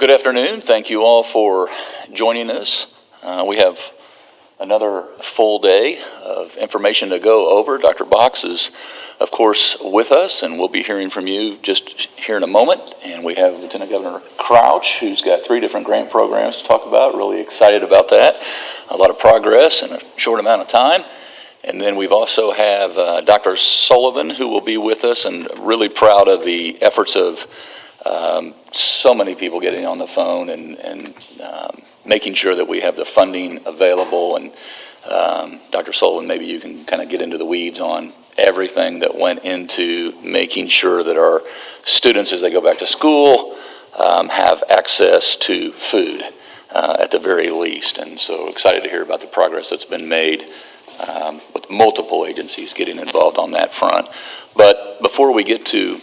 Good afternoon. Thank you all for joining us. We have another full day of information to go over. Dr. Box is, of course, with us, and we'll be hearing from you just here in a moment. And we have Lieutenant Governor Crouch, who's got 3 different grant programs to talk about. Really excited about that. A lot of progress in a short amount of time. And then we've also have Dr. Sullivan, who will be with us, and really proud of the efforts of so many people getting on the phone and making sure that we have the funding available. And Dr. Sullivan, maybe you can kind of get into the weeds on everything that went into making sure that our students, as they go back to school, have access to food at the very least. And so excited to hear about the progress that's been made with multiple agencies getting involved on that front. But before we get to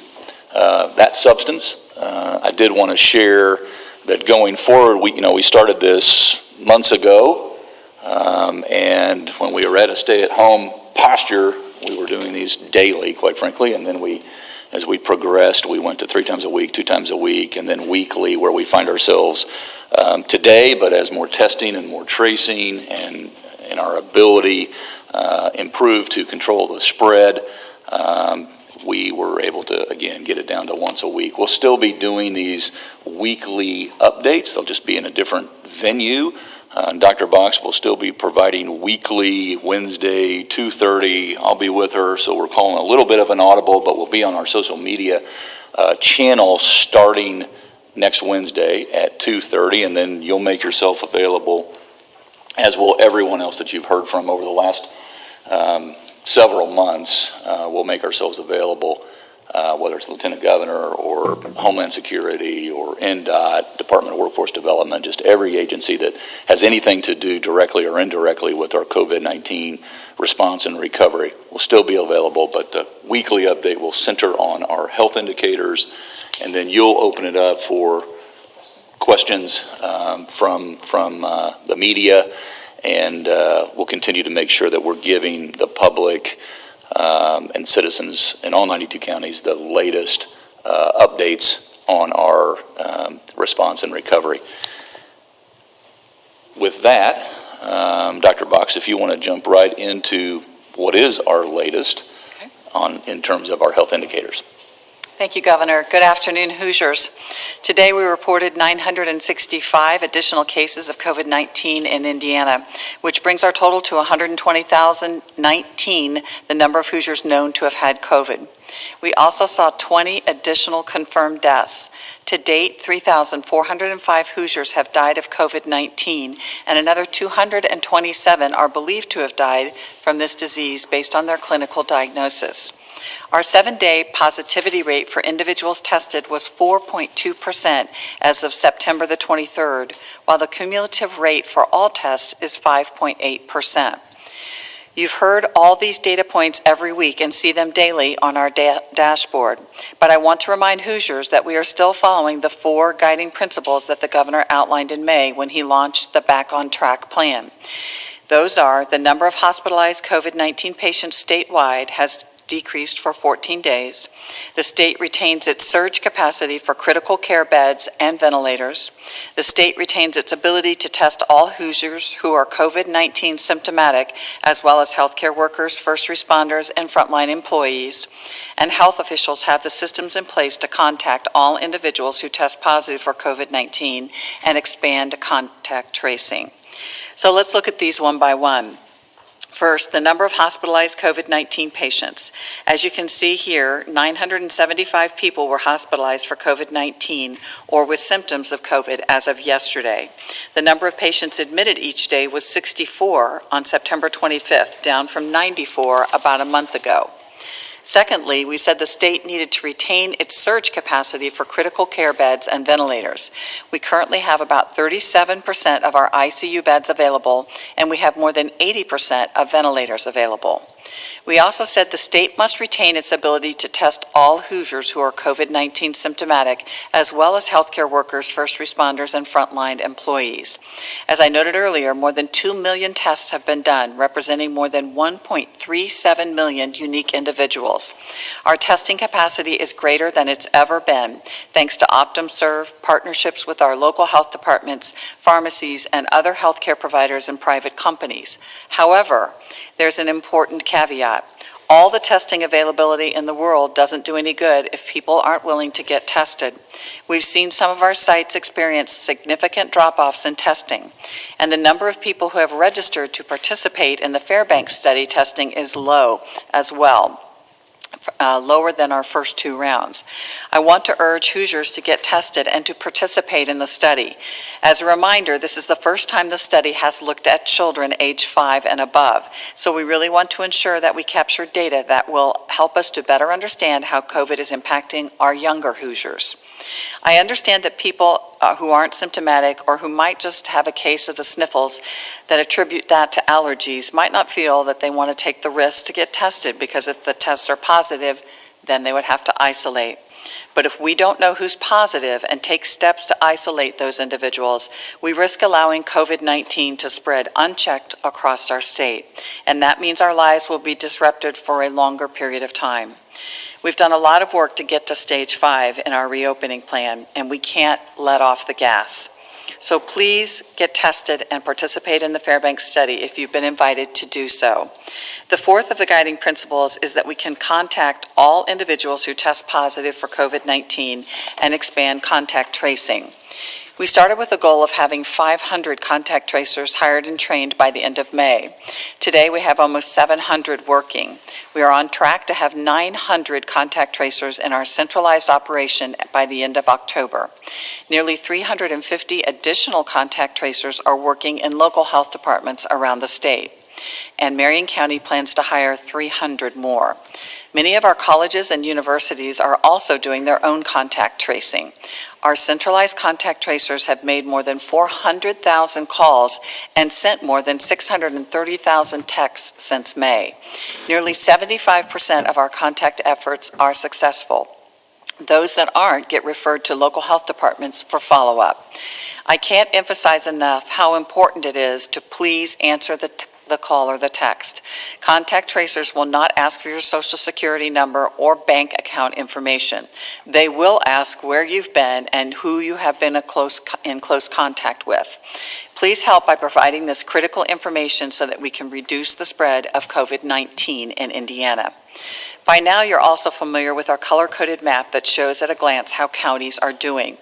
that substance, I did want to share that going forward, we started this months ago, and when we were at a stay-at-home posture, we were doing these daily, quite frankly, and then as we progressed, we went to 3 times a week, 2 times a week, and then weekly, where we find ourselves today. But as more testing and more tracing and our ability improved to control the spread, we were able to, again, get it down to once a week. We'll still be doing these weekly updates. They'll just be in a different venue. Dr. Box will still be providing weekly, Wednesday, 2:30. I'll be with her, so we're calling a little bit of an audible, but we'll be on our social media channel starting next Wednesday at 2:30, and then you'll make yourself available, as will everyone else that you've heard from over the last several months. We'll make ourselves available, whether it's Lieutenant Governor or Homeland Security or NDOT, Department of Workforce Development, just every agency that has anything to do directly or indirectly with our COVID-19 response and recovery will still be available, but the weekly update will center on our health indicators, and then you'll open it up for questions from the media. And we'll continue to make sure that we're giving the public and citizens in all 92 counties the latest updates on our response and recovery. With that, Dr. Box, if you want to jump right into what is our latest in terms of our health indicators. Thank you, Governor. Good afternoon, Hoosiers. Today we reported 965 additional cases of COVID-19 in Indiana, which brings our total to 120,019, the number of Hoosiers known to have had COVID. We also saw 20 additional confirmed deaths. To date, 3,405 Hoosiers have died of COVID-19, and another 227 are believed to have died from this disease based on their clinical diagnosis. Our 7-day positivity rate for individuals tested was 4.2% as of September the 23rd, while the cumulative rate for all tests is 5.8%. You've heard all these data points every week and see them daily on our dashboard, but I want to remind Hoosiers that we are still following the 4 guiding principles that the Governor outlined in May when he launched the Back on Track plan. Those are: the number of hospitalized COVID-19 patients statewide has decreased for 14 days. The state retains its surge capacity for critical care beds and ventilators. The state retains its ability to test all Hoosiers who are COVID-19 symptomatic, as well as healthcare workers, first responders, and frontline employees. And health officials have the systems in place to contact all individuals who test positive for COVID-19 and expand contact tracing. So let's look at these one by one. First, the number of hospitalized COVID-19 patients. As you can see here, 975 people were hospitalized for COVID-19 or with symptoms of COVID as of yesterday. The number of patients admitted each day was 64 on September 25th, down from 94 about a month ago. Secondly, we said the state needed to retain its surge capacity for critical care beds and ventilators. We currently have about 37% of our ICU beds available, and we have more than 80% of ventilators available. We also said the state must retain its ability to test all Hoosiers who are COVID-19 symptomatic, as well as healthcare workers, first responders, and frontline employees. As I noted earlier, more than 2 million tests have been done, representing more than 1.37 million unique individuals. Our testing capacity is greater than it's ever been, thanks to OptumServe, partnerships with our local health departments, pharmacies, and other healthcare providers and private companies. However, there's an important caveat. All the testing availability in the world doesn't do any good if people aren't willing to get tested. We've seen some of our sites experience significant drop-offs in testing, and the number of people who have registered to participate in the Fairbanks study testing is low as well. Lower than our first 2 rounds. I want to urge Hoosiers to get tested and to participate in the study. As a reminder, this is the first time the study has looked at children age 5 and above, so we really want to ensure that we capture data that will help us to better understand how COVID is impacting our younger Hoosiers. I understand that people who aren't symptomatic or who might just have a case of the sniffles that attribute that to allergies might not feel that they want to take the risk to get tested, because if the tests are positive, then they would have to isolate. But if we don't know who's positive and take steps to isolate those individuals, we risk allowing COVID-19 to spread unchecked across our state. And that means our lives will be disrupted for a longer period of time. We've done a lot of work to get to stage 5 in our reopening plan, and we can't let off the gas. So please get tested and participate in the Fairbanks study if you've been invited to do so. The fourth of the guiding principles is that we can contact all individuals who test positive for COVID-19 and expand contact tracing. We started with a goal of having 500 contact tracers hired and trained by the end of May. Today, we have almost 700 working. We are on track to have 900 contact tracers in our centralized operation by the end of October. Nearly 350 additional contact tracers are working in local health departments around the state, and Marion County plans to hire 300 more. Many of our colleges and universities are also doing their own contact tracing. Our centralized contact tracers have made more than 400,000 calls and sent more than 630,000 texts since May. Nearly 75% of our contact efforts are successful. Those that aren't get referred to local health departments for follow-up. I can't emphasize enough how important it is to please answer the call or the text. Contact tracers will not ask for your social security number or bank account information. They will ask where you've been and who you have been in close contact with. Please help by providing this critical information so that we can reduce the spread of COVID-19 in Indiana. By now, you're also familiar with our color-coded map that shows at a glance how counties are doing.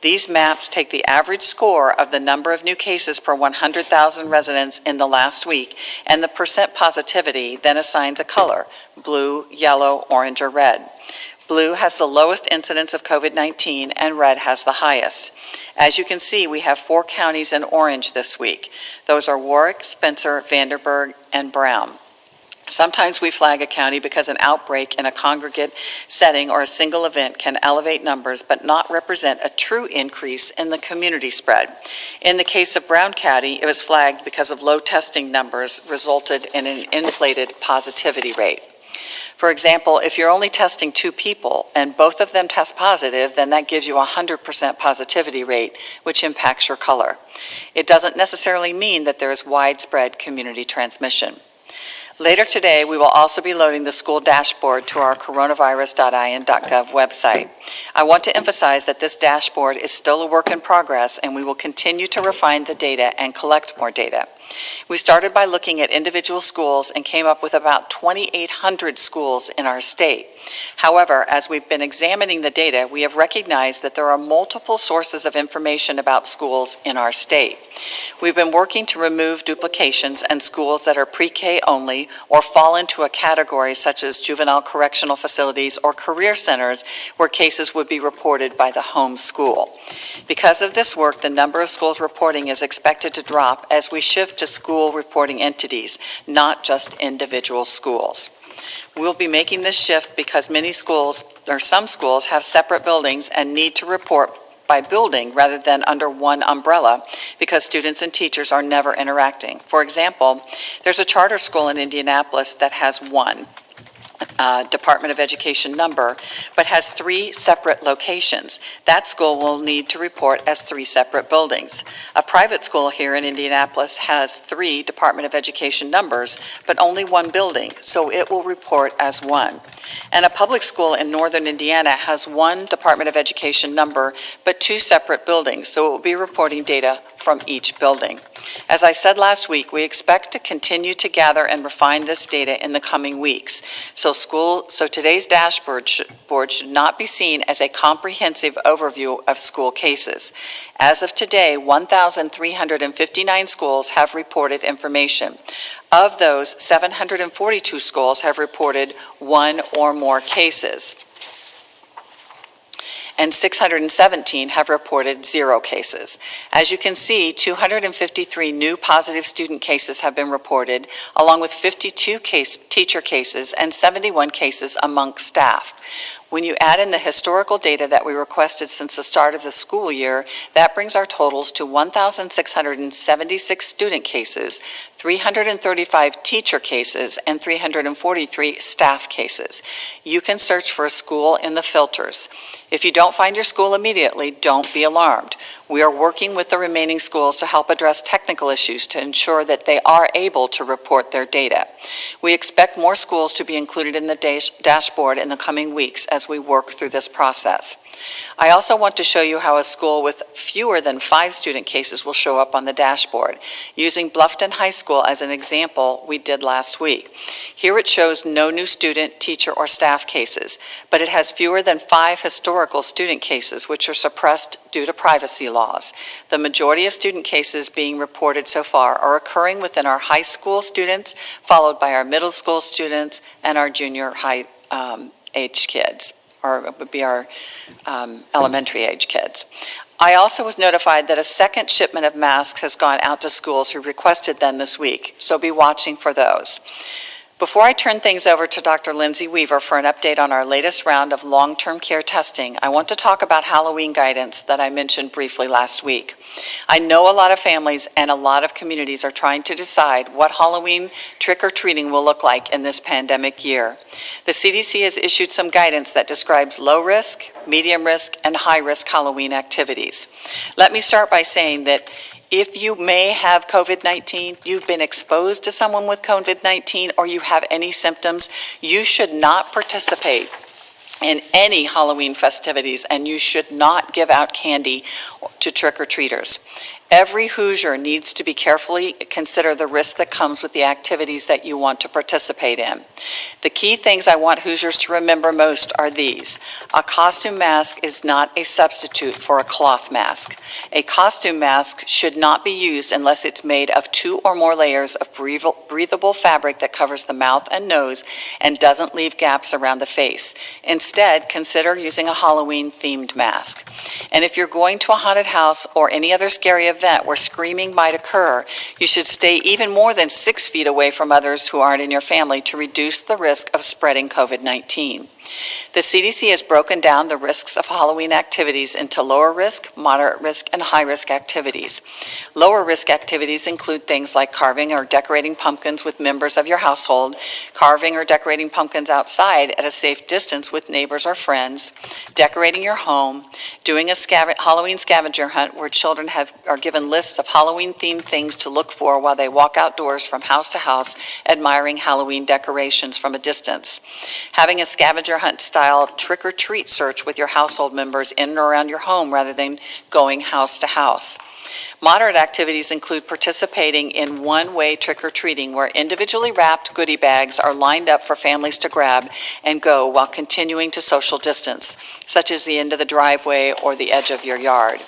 These maps take the average score of the number of new cases per 100,000 residents in the last week and the percent positivity, then assigns a color: blue, yellow, orange, or red. Blue has the lowest incidence of COVID-19 and red has the highest. As you can see, we have 4 counties in orange this week. Those are Warwick, Spencer, Vanderburgh, and Brown. Sometimes we flag a county because an outbreak in a congregate setting or a single event can elevate numbers but not represent a true increase in the community spread. In the case of Brown County, it was flagged because of low testing numbers resulted in an inflated positivity rate. For example, if you're only testing 2 people and both of them test positive, then that gives you a 100% positivity rate, which impacts your color. It doesn't necessarily mean that there is widespread community transmission. Later today, we will also be loading the school dashboard to our coronavirus.in.gov website. I want to emphasize that this dashboard is still a work in progress, and we will continue to refine the data and collect more data. We started by looking at individual schools and came up with about 2,800 schools in our state. However, as we've been examining the data, we have recognized that there are multiple sources of information about schools in our state. We've been working to remove duplications, and schools that are pre-K only or fall into a category such as juvenile correctional facilities or career centers where cases would be reported by the home school. Because of this work, the number of schools reporting is expected to drop as we shift to school reporting entities, not just individual schools. We'll be making this shift because many schools, or some schools, have separate buildings and need to report by building rather than under one umbrella because students and teachers are never interacting. For example, there's a charter school in Indianapolis that has one Department of Education number, but has 3 separate locations. That school will need to report as 3 separate buildings. A private school here in Indianapolis has 3 Department of Education numbers, but only 1 building, so it will report as 1. And a public school in northern Indiana has 1 Department of Education number, but 2 separate buildings, so it will be reporting data from each building. As I said last week, we expect to continue to gather and refine this data in the coming weeks. So today's dashboard should not be seen as a comprehensive overview of school cases. As of today, 1,359 schools have reported information. Of those, 742 schools have reported 1 or more cases, and 617 have reported 0 cases. As you can see, 253 new positive student cases have been reported, along with 52 teacher cases and 71 cases among staff. When you add in the historical data that we requested since the start of the school year, that brings our totals to 1,676 student cases, 335 teacher cases, and 343 staff cases. You can search for a school in the filters. If you don't find your school immediately, don't be alarmed. We are working with the remaining schools to help address technical issues to ensure that they are able to report their data. We expect more schools to be included in the dashboard in the coming weeks as we work through this process. I also want to show you how a school with fewer than 5 student cases will show up on the dashboard. Using Bluffton High School as an example, we did last week. Here it shows no new student, teacher, or staff cases, but it has fewer than 5 historical student cases, which are suppressed due to privacy laws. The majority of student cases being reported so far are occurring within our high school students, followed by our middle school students and our junior high age kids, or it would be our elementary age kids. I also was notified that a second shipment of masks has gone out to schools who requested them this week, so be watching for those. Before I turn things over to Dr. Lindsay Weaver for an update on our latest round of long-term care testing, I want to talk about Halloween guidance that I mentioned briefly last week. I know a lot of families and a lot of communities are trying to decide what Halloween trick-or-treating will look like in this pandemic year. The CDC has issued some guidance that describes low-risk, medium-risk, and high-risk Halloween activities. Let me start by saying that if you may have COVID-19, you've been exposed to someone with COVID-19, or you have any symptoms, you should not participate in any Halloween festivities, and you should not give out candy to trick-or-treaters. Every Hoosier needs to be carefully consider the risk that comes with the activities that you want to participate in. The key things I want Hoosiers to remember most are these. A costume mask is not a substitute for a cloth mask. A costume mask should not be used unless it's made of 2 or more layers of breathable fabric that covers the mouth and nose and doesn't leave gaps around the face. Instead, consider using a Halloween-themed mask. And if you're going to a haunted house or any other scary event where screaming might occur, you should stay even more than 6 feet away from others who aren't in your family to reduce the risk of spreading COVID-19. The CDC has broken down the risks of Halloween activities into lower risk, moderate risk, and high risk activities. Lower risk activities include things like carving or decorating pumpkins with members of your household, carving or decorating pumpkins outside at a safe distance with neighbors or friends, decorating your home, doing a Halloween scavenger hunt where children are given lists of Halloween-themed things to look for while they walk outdoors from house to house, admiring Halloween decorations from a distance. Having a scavenger hunt-style trick-or-treat search with your household members in and around your home rather than going house to house. Moderate activities include participating in one-way trick-or-treating where individually wrapped goodie bags are lined up for families to grab and go while continuing to social distance, such as the end of the driveway or the edge of your yard.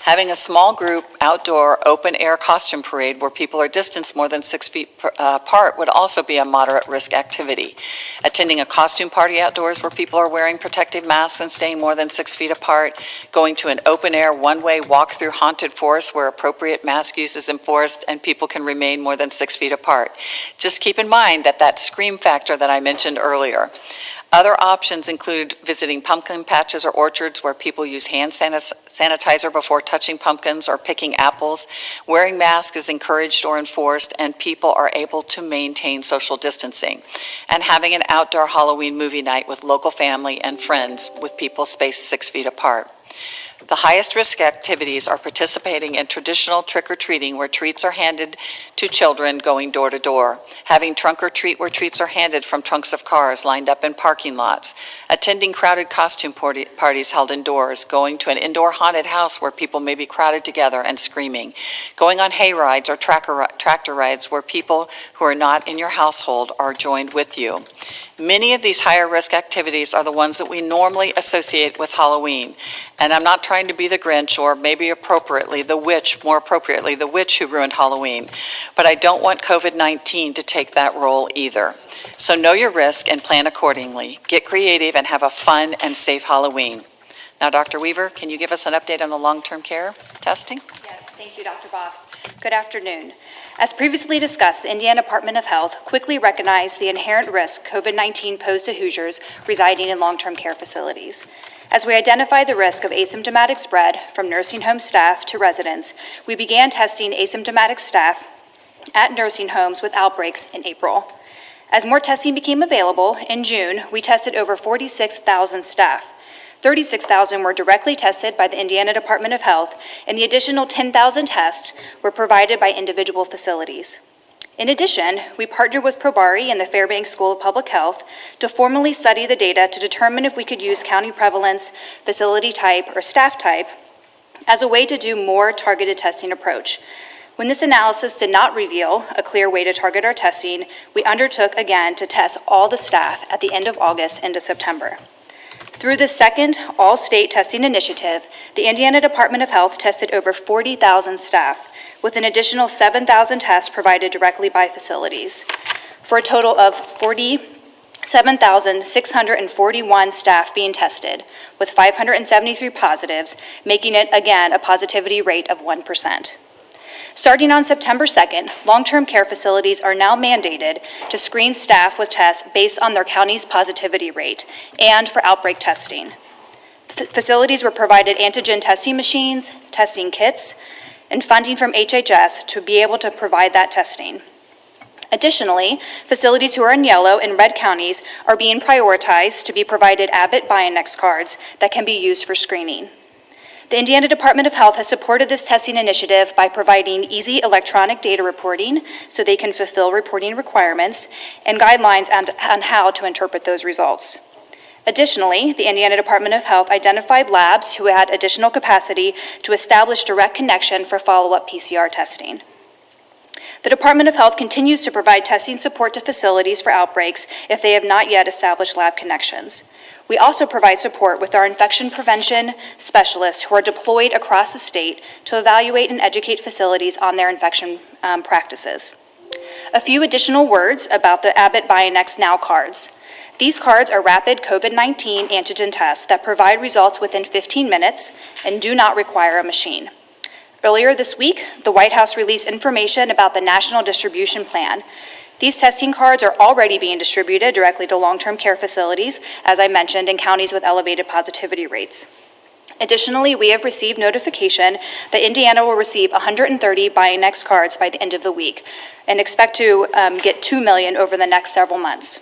Having a small group outdoor open-air costume parade where people are distanced more than 6 feet apart would also be a moderate risk activity. Attending a costume party outdoors where people are wearing protective masks and staying more than 6 feet apart, going to an open-air one-way walk through haunted forest where appropriate mask use is enforced and people can remain more than 6 feet apart. Just keep in mind that scream factor that I mentioned earlier. Other options include visiting pumpkin patches or orchards where people use hand sanitizer before touching pumpkins or picking apples. Wearing masks is encouraged or enforced, and people are able to maintain social distancing. And having an outdoor Halloween movie night with local family and friends with people spaced 6 feet apart. The highest risk activities are participating in traditional trick-or-treating where treats are handed to children going door to door, having trunk or treat where treats are handed from trunks of cars lined up in parking lots, attending crowded costume parties held indoors, going to an indoor haunted house where people may be crowded together and screaming, going on hay rides or tractor rides where people who are not in your household are joined with you. Many of these higher risk activities are the ones that we normally associate with Halloween. And I'm not trying to be the Grinch or maybe more appropriately, the witch who ruined Halloween. But I don't want COVID-19 to take that role either. So know your risk and plan accordingly. Get creative and have a fun and safe Halloween. Now, Dr. Weaver, can you give us an update on the long-term care testing? Yes, thank you, Dr. Box. Good afternoon. As previously discussed, the Indiana Department of Health quickly recognized the inherent risk COVID-19 posed to Hoosiers residing in long-term care facilities. As we identified the risk of asymptomatic spread from nursing home staff to residents, we began testing asymptomatic staff at nursing homes with outbreaks in April. As more testing became available, in June, we tested over 46,000 staff. 36,000 were directly tested by the Indiana Department of Health, and the additional 10,000 tests were provided by individual facilities. In addition, we partnered with Probari and the Fairbanks School of Public Health to formally study the data to determine if we could use county prevalence, facility type, or staff type as a way to do more targeted testing approach. When this analysis did not reveal a clear way to target our testing, we undertook again to test all the staff at the end of August into September. Through the second all-state testing initiative, the Indiana Department of Health tested over 40,000 staff, with an additional 7,000 tests provided directly by facilities, for a total of 47,641 staff being tested, with 573 positives, making it, again, a positivity rate of 1%. Starting on September 2nd, long-term care facilities are now mandated to screen staff with tests based on their county's positivity rate and for outbreak testing. Facilities were provided antigen testing machines, testing kits, and funding from HHS to be able to provide that testing. Additionally, facilities who are in yellow and red counties are being prioritized to be provided Abbott Bionex cards that can be used for screening. The Indiana Department of Health has supported this testing initiative by providing easy electronic data reporting so they can fulfill reporting requirements and guidelines on how to interpret those results. Additionally, the Indiana Department of Health identified labs who had additional capacity to establish direct connection for follow-up PCR testing. The Department of Health continues to provide testing support to facilities for outbreaks if they have not yet established lab connections. We also provide support with our infection prevention specialists who are deployed across the state to evaluate and educate facilities on their infection practices. A few additional words about the Abbott Bionex Now cards. These cards are rapid COVID-19 antigen tests that provide results within 15 minutes and do not require a machine. Earlier this week, the White House released information about the National Distribution Plan. These testing cards are already being distributed directly to long-term care facilities, as I mentioned, in counties with elevated positivity rates. Additionally, we have received notification that Indiana will receive 130 Bionex cards by the end of the week and expect to get 2 million over the next several months.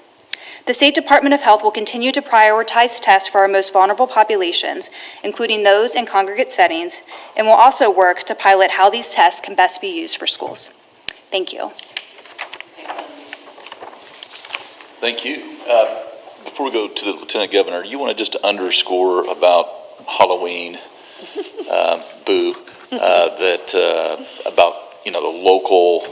The State Department of Health will continue to prioritize tests for our most vulnerable populations, including those in congregate settings, and will also work to pilot how these tests can best be used for schools. Thank you. Thank you. Before we go to the Lieutenant Governor, you want to just underscore about Halloween, about the local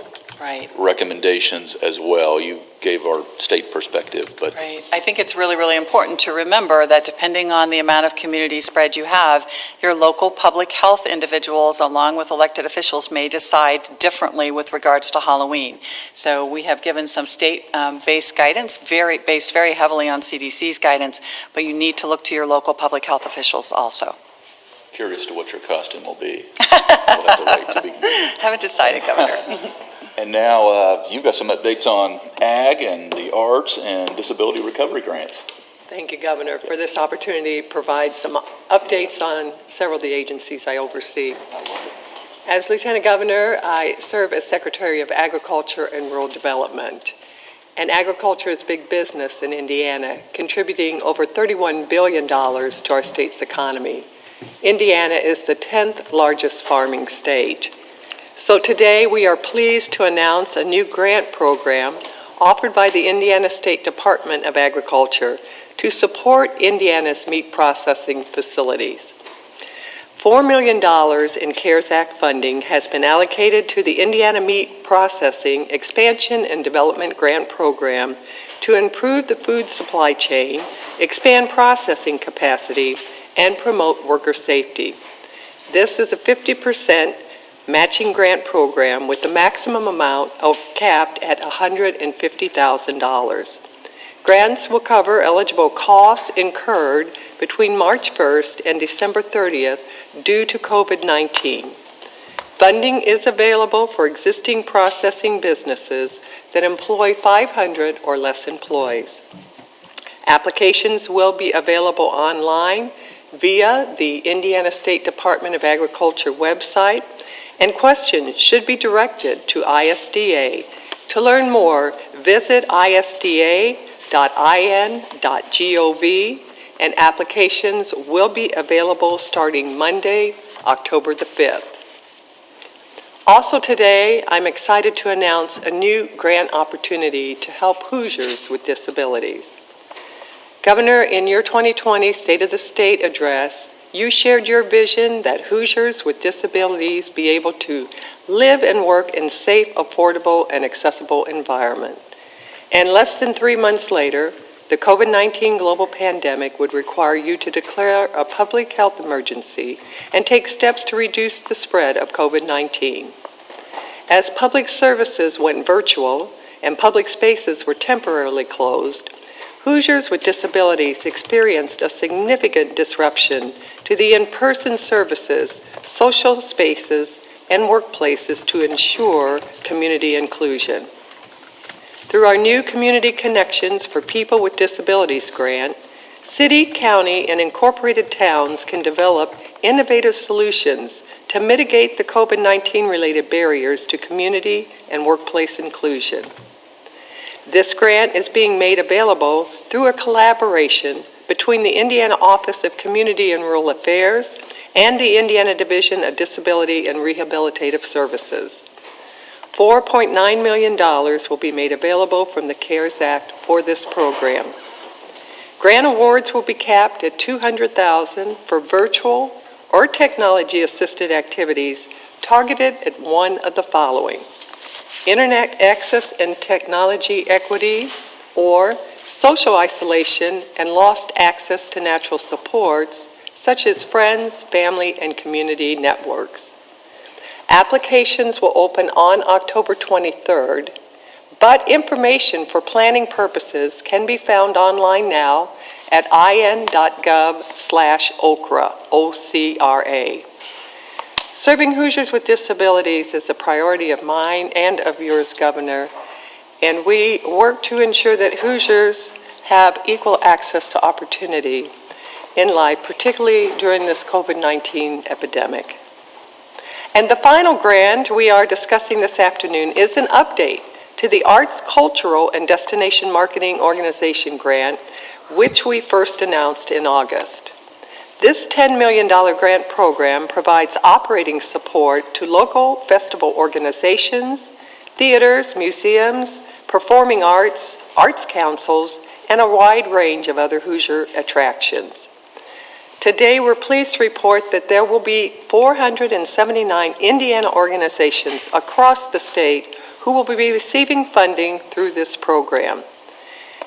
recommendations as well. You gave our state perspective, but right. I think it's really, really important to remember that depending on the amount of community spread you have, your local public health individuals, along with elected officials, may decide differently with regards to Halloween. So we have given some state-based guidance, based very heavily on CDC's guidance, but you need to look to your local public health officials also. Curious to what your costume will be. We'll have to wait to be. Haven't decided, Governor. And now you've got some updates on ag and the arts and disability recovery grants. Thank you, Governor, for this opportunity to provide some updates on several of the agencies I oversee. As Lieutenant Governor, I serve as Secretary of Agriculture and Rural Development. And agriculture is big business in Indiana, contributing over $31 billion to our state's economy. Indiana is the 10th largest farming state. So today we are pleased to announce a new grant program offered by the Indiana State Department of Agriculture to support Indiana's meat processing facilities. $4 million in CARES Act funding has been allocated to the Indiana Meat Processing Expansion and Development Grant Program to improve the food supply chain, expand processing capacity, and promote worker safety. This is a 50% matching grant program with the maximum amount capped at $150,000. Grants will cover eligible costs incurred between March 1st and December 30th due to COVID-19. Funding is available for existing processing businesses that employ 500 or less employees. Applications will be available online via the Indiana State Department of Agriculture website, and questions should be directed to ISDA. To learn more, visit isda.in.gov, and applications will be available starting Monday, October the 5th. Also today, I'm excited to announce a new grant opportunity to help Hoosiers with disabilities. Governor, in your 2020 State of the State address, you shared your vision that Hoosiers with disabilities be able to live and work in safe, affordable, and accessible environment. And less than 3 months later, the COVID-19 global pandemic would require you to declare a public health emergency and take steps to reduce the spread of COVID-19. As public services went virtual and public spaces were temporarily closed, Hoosiers with disabilities experienced a significant disruption to the in-person services, social spaces, and workplaces to ensure community inclusion. Through our new Community Connections for People with Disabilities grant, city, county, and incorporated towns can develop innovative solutions to mitigate the COVID-19 related barriers to community and workplace inclusion. This grant is being made available through a collaboration between the Indiana Office of Community and Rural Affairs and the Indiana Division of Disability and Rehabilitative Services. $4.9 million will be made available from the CARES Act for this program. Grant awards will be capped at $200,000 for virtual or technology-assisted activities targeted at one of the following: internet access and technology equity, or social isolation and lost access to natural supports, such as friends, family, and community networks. Applications will open on October 23rd, but information for planning purposes can be found online now at in.gov/OCRA, O-C-R-A. Serving Hoosiers with disabilities is a priority of mine and of yours, Governor, and we work to ensure that Hoosiers have equal access to opportunity in life, particularly during this COVID-19 epidemic. And the final grant we are discussing this afternoon is an update to the Arts, Cultural, and Destination Marketing Organization grant, which we first announced in August. This $10 million grant program provides operating support to local festival organizations, theaters, museums, performing arts, arts councils, and a wide range of other Hoosier attractions. Today, we're pleased to report that there will be 479 Indiana organizations across the state who will be receiving funding through this program.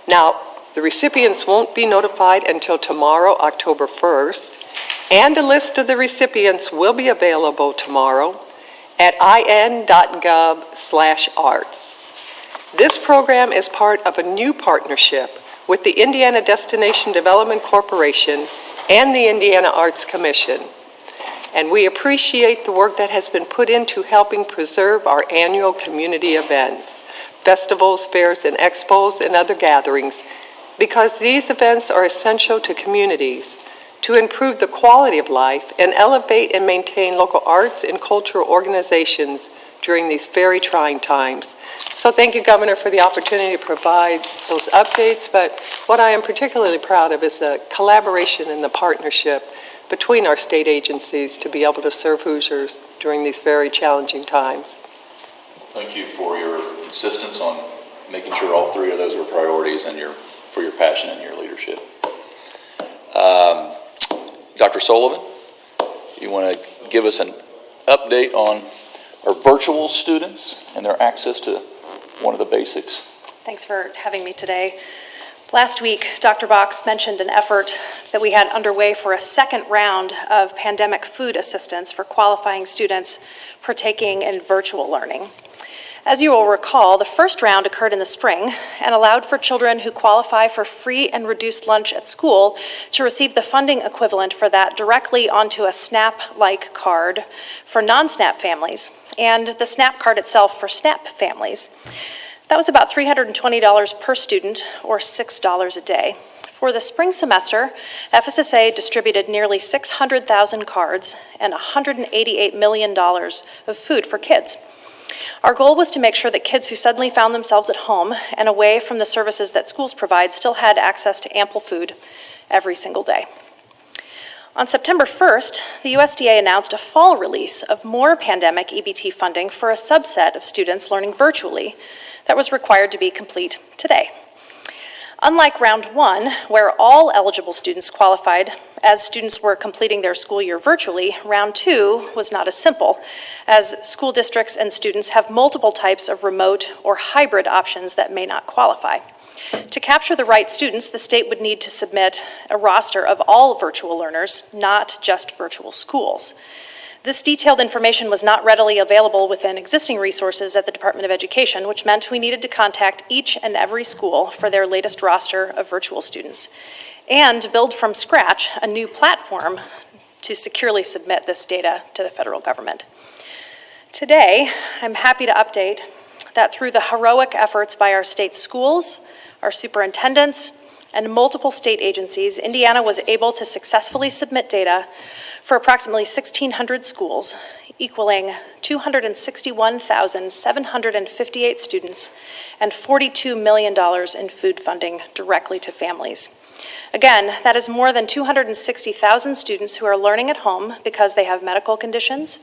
Now, the recipients won't be notified until tomorrow, October 1st, and a list of the recipients will be available tomorrow at in.gov/arts. This program is part of a new partnership with the Indiana Destination Development Corporation and the Indiana Arts Commission. And we appreciate the work that has been put into helping preserve our annual community events, festivals, fairs, and expos, and other gatherings because these events are essential to communities to improve the quality of life and elevate and maintain local arts and cultural organizations during these very trying times. So thank you, Governor, for the opportunity to provide those updates. But what I am particularly proud of is the collaboration and the partnership between our state agencies to be able to serve Hoosiers during these very challenging times. Thank you for your insistence on making sure all three of those are priorities and for your passion and your leadership. Dr. Sullivan, you want to give us an update on our virtual students and their access to one of the basics? Thanks for having me today. Last week, Dr. Box mentioned an effort that we had underway for a second round of pandemic food assistance for qualifying students partaking in virtual learning. As you will recall, the first round occurred in the spring and allowed for children who qualify for free and reduced lunch at school to receive the funding equivalent for that directly onto a SNAP-like card for non-SNAP families and the SNAP card itself for SNAP families. That was about $320 per student, or $6 a day. For the spring semester, FSSA distributed nearly 600,000 cards and $188 million of food for kids. Our goal was to make sure that kids who suddenly found themselves at home and away from the services that schools provide still had access to ample food every single day. On September 1st, the USDA announced a fall release of more pandemic EBT funding for a subset of students learning virtually that was required to be complete today. Unlike round one, where all eligible students qualified as students were completing their school year virtually, round two was not as simple, as school districts and students have multiple types of remote or hybrid options that may not qualify. To capture the right students, the state would need to submit a roster of all virtual learners, not just virtual schools. This detailed information was not readily available within existing resources at the Department of Education, which meant we needed to contact each and every school for their latest roster of virtual students and build from scratch a new platform to securely submit this data to the federal government. Today, I'm happy to update that through the heroic efforts by our state schools, our superintendents, and multiple state agencies, Indiana was able to successfully submit data for approximately 1,600 schools, equaling 261,758 students and $42 million in food funding directly to families. Again, that is more than 260,000 students who are learning at home because they have medical conditions,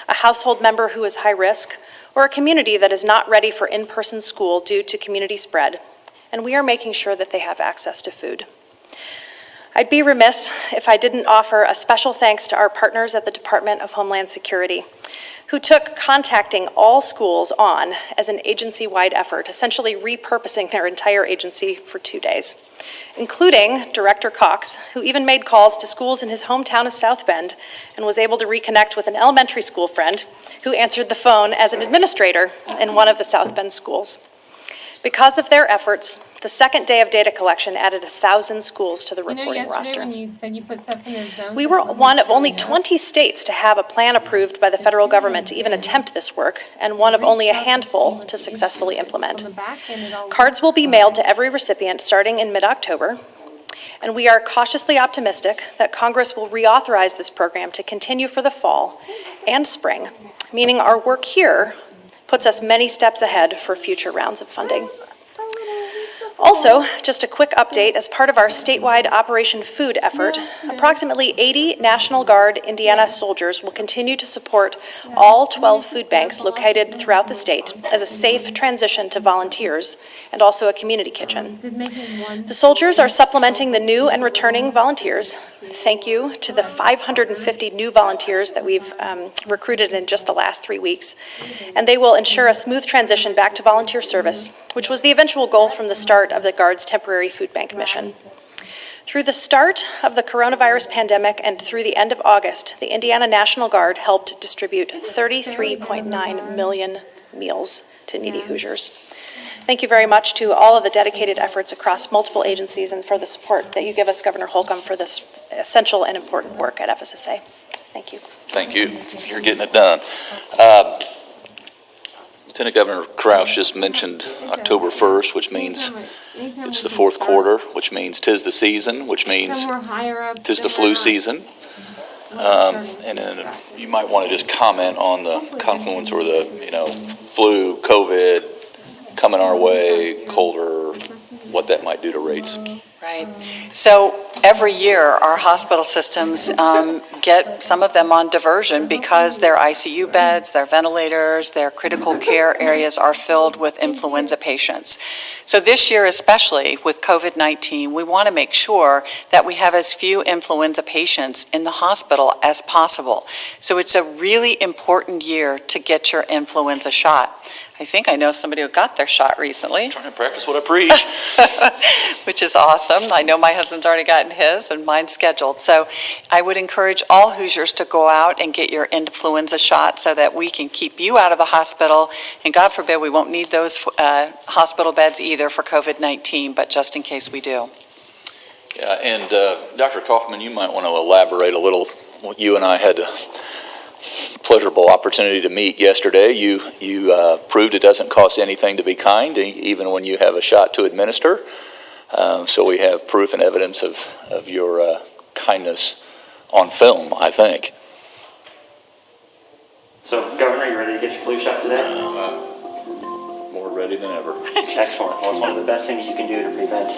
a household member who is high risk, or a community that is not ready for in-person school due to community spread, and we are making sure that they have access to food. I'd be remiss if I didn't offer a special thanks to our partners at the Department of Homeland Security, who took contacting all schools on as an agency-wide effort, essentially repurposing their entire agency for 2 days, including Director Cox, who even made calls to schools in his hometown of South Bend and was able to reconnect with an elementary school friend who answered the phone as an administrator in one of the South Bend schools. Because of their efforts, the second day of data collection added 1,000 schools to the reporting roster. When you said you put stuff in those zones, We were one of only 20 states to have a plan approved by the federal government to even attempt this work, and one of only a handful to successfully implement. Cards will be mailed to every recipient starting in mid-October, and we are cautiously optimistic that Congress will reauthorize this program to continue for the fall and spring, meaning our work here puts us many steps ahead for future rounds of funding. Also, just a quick update, as part of our statewide Operation Food effort, approximately 80 National Guard Indiana soldiers will continue to support all 12 food banks located throughout the state as a safe transition to volunteers and also a community kitchen. The soldiers are supplementing the new and returning volunteers. Thank you to the 550 new volunteers that we've recruited in just the last 3 weeks. And they will ensure a smooth transition back to volunteer service, which was the eventual goal from the start of the Guard's temporary food bank mission. Through the start of the coronavirus pandemic and through the end of August, the Indiana National Guard helped distribute 33.9 million meals to needy Hoosiers. Thank you very much to all of the dedicated efforts across multiple agencies and for the support that you give us, Governor Holcomb, for this essential and important work at FSSA. Thank you. Thank you. You're getting it done. Lieutenant Governor Kraus just mentioned October 1st, which means it's the fourth quarter, which means 'tis the season, which means Somewhere higher up. 'tis the flu season. And then you might want to just comment on the confluence or the, flu, COVID, coming our way, colder, what that might do to rates. Right. So every year, our hospital systems get some of them on diversion because their ICU beds, their ventilators, their critical care areas are filled with influenza patients. So this year especially with COVID-19, we want to make sure that we have as few influenza patients in the hospital as possible. So it's a really important year to get your influenza shot. I think I know somebody who got their shot recently. Trying to practice what I preach. Which is awesome. I know my husband's already gotten his and mine's scheduled. So I would encourage all Hoosiers to go out and get your influenza shot so that we can keep you out of the hospital. And God forbid, we won't need those hospital beds either for COVID-19, but just in case we do. Yeah, and Dr. Kaufman, you might want to elaborate a little. You and I had a pleasurable opportunity to meet yesterday. You proved it doesn't cost anything to be kind, even when you have a shot to administer. So we have proof and evidence of your kindness on film, I think. So, Governor, you ready to get your flu shot today? More ready than ever. Excellent. Well, it's one of the best things you can do to prevent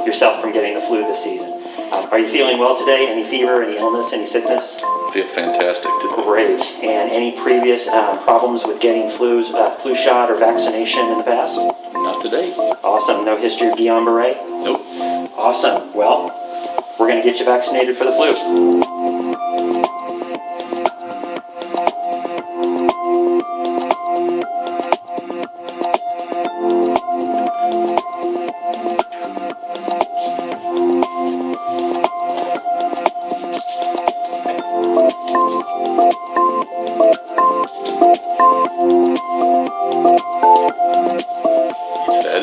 yourself from getting the flu this season. Are you feeling well today? Any fever, any illness, any sickness? Feel fantastic today. Great. And any previous problems with getting flu shot or vaccination in the past? Not today. Awesome. No history of Guillain-Barré? Nope. Awesome. Well, we're going to get you vaccinated for the flu.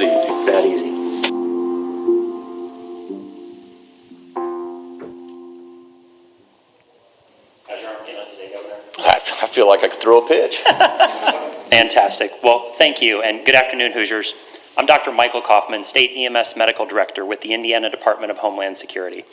It's that easy. How's your arm feeling today, Governor? I feel like I could throw a pitch. Fantastic. Well, thank you, and good afternoon, Hoosiers. I'm Dr. Michael Kaufman, State EMS Medical Director with the Indiana Department of Homeland Security.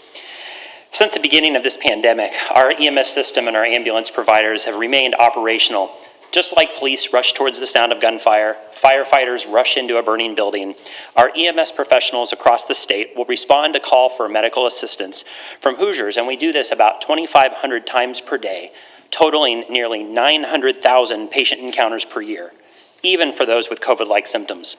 Since the beginning of this pandemic, our EMS system and our ambulance providers have remained operational. Just like police rush towards the sound of gunfire, firefighters rush into a burning building, our EMS professionals across the state will respond to call for medical assistance from Hoosiers, and we do this about 2,500 times per day, totaling nearly 900,000 patient encounters per year, even for those with COVID-like symptoms.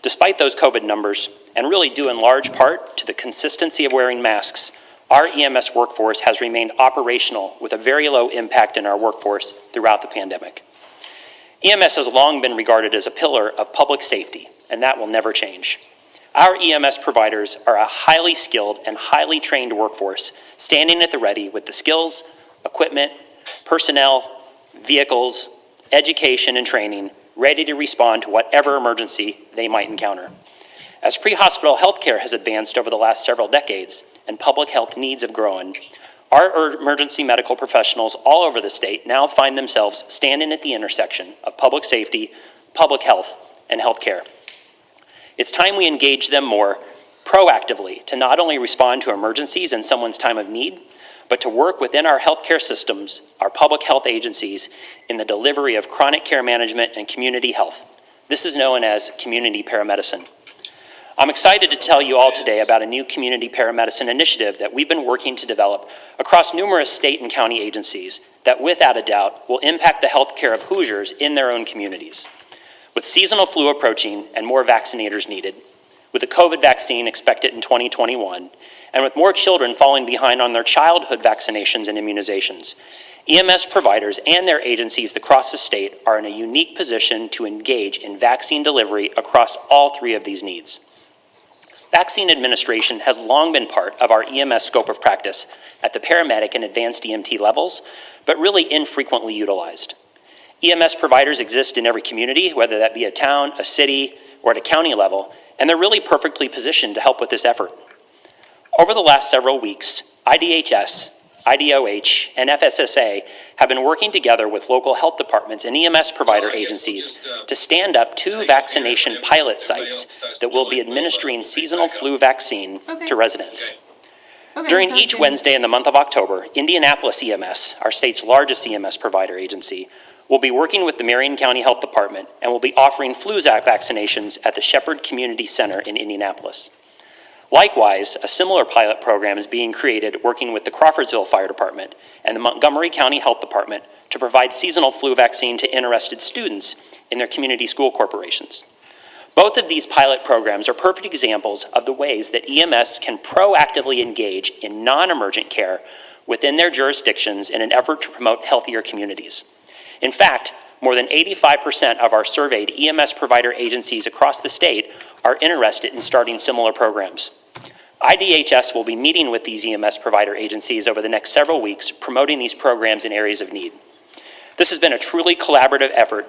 Despite those COVID numbers, and really due in large part to the consistency of wearing masks, our EMS workforce has remained operational with a very low impact in our workforce throughout the pandemic. EMS has long been regarded as a pillar of public safety, and that will never change. Our EMS providers are a highly skilled and highly trained workforce, standing at the ready with the skills, equipment, personnel, vehicles, education, and training, ready to respond to whatever emergency they might encounter. As pre-hospital healthcare has advanced over the last several decades and public health needs have grown, our emergency medical professionals all over the state now find themselves standing at the intersection of public safety, public health, and healthcare. It's time we engage them more proactively to not only respond to emergencies in someone's time of need, but to work within our healthcare systems, our public health agencies, in the delivery of chronic care management and community health. This is known as community paramedicine. I'm excited to tell you all today about a new community paramedicine initiative that we've been working to develop across numerous state and county agencies that, without a doubt, will impact the healthcare of Hoosiers in their own communities. With seasonal flu approaching and more vaccinators needed, with the COVID vaccine expected in 2021, and with more children falling behind on their childhood vaccinations and immunizations, EMS providers and their agencies across the state are in a unique position to engage in vaccine delivery across all three of these needs. Vaccine administration has long been part of our EMS scope of practice at the paramedic and advanced EMT levels, but really infrequently utilized. EMS providers exist in every community, whether that be a town, a city, or at a county level, and they're really perfectly positioned to help with this effort. Over the last several weeks, IDHS, IDOH, and FSSA have been working together with local health departments and EMS provider agencies to stand up 2 vaccination pilot sites that will be administering seasonal flu vaccine to residents. Okay, During sounds each good. Wednesday in the month of October, Indianapolis EMS, our state's largest EMS provider agency, will be working with the Marion County Health Department and will be offering flu vaccinations at the Shepherd Community Center in Indianapolis. Likewise, a similar pilot program is being created working with the Crawfordsville Fire Department and the Montgomery County Health Department to provide seasonal flu vaccine to interested students in their community school corporations. Both of these pilot programs are perfect examples of the ways that EMS can proactively engage in non-emergent care within their jurisdictions in an effort to promote healthier communities. In fact, more than 85% of our surveyed EMS provider agencies across the state are interested in starting similar programs. IDHS will be meeting with these EMS provider agencies over the next several weeks, promoting these programs in areas of need. This has been a truly collaborative effort,